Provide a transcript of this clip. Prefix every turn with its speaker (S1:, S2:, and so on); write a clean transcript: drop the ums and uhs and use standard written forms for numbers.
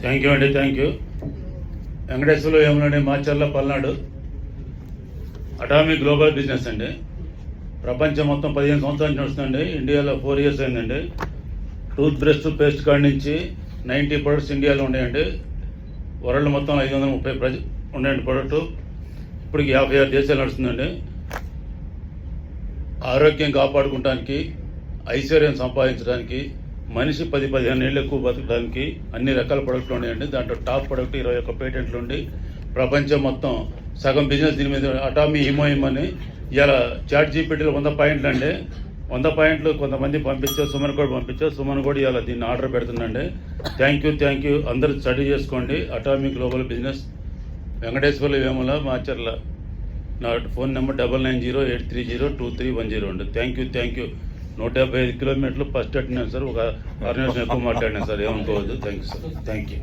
S1: Thank you అండి, thank you. Venkateswarlu ఏమనండి, Macherla Palnadu. Atomic global business అండి. ప్రపంచం మొత్తం 15 సంవత్సరాల నుంచి వస్తుందండి. ఇండియాలో 4 years అయిందండి. టూత్ బ్రష్ పేస్ట్ కాడి నుంచి 90 ప్రొడక్ట్స్ ఇండియాలో ఉన్నాయండి. వరల్డ్ మొత్తం 530 ఉన్నాయండి ప్రొడక్టు. ఇప్పటికి 56 దేశాలు నడుస్తుందండి. ఆరోగ్యం కాపాడుకోవడానికి, ఐశ్వర్యం సంపాదించడానికి, మనిషి 10-15 ఏళ్ళు ఎక్కువ బతకడానికి అన్ని రకాల ప్రొడక్ట్లు ఉన్నాయండి. దాంట్లో టాప్ ప్రొడక్ట్ 21 పేటెంట్లు ఉండి ప్రపంచం మొత్తం సగం బిజినెస్ దీని మీద. అటామీ హిమోయిమ్ అని ఇలా చాట్ జీపీటీలో 100 పాయింట్లు అండి. 100 పాయింట్లు కొంతమంది పంపించారు, సుమన్ కూడా పంపించారు. సుమన్ కూడా ఇలా దీన్ని ఆర్డర్ పెడుతుందండి. Thank you. అందరూ స్టడీ చేసుకోండి. Atomic global business, Venkateswarlu Vemula, Macherla. నా ఫోన్ నెంబర్ 9908302310 అండి. Thank you. 175 కిలోమీటర్లు ఫస్ట్ అటెండెన్స్ సార్. ఒక 6 నిమిషం ఎక్కువ మాట్లాడినా సార్, ఏమనుకోవద్దు. Thank you sir. Thank you.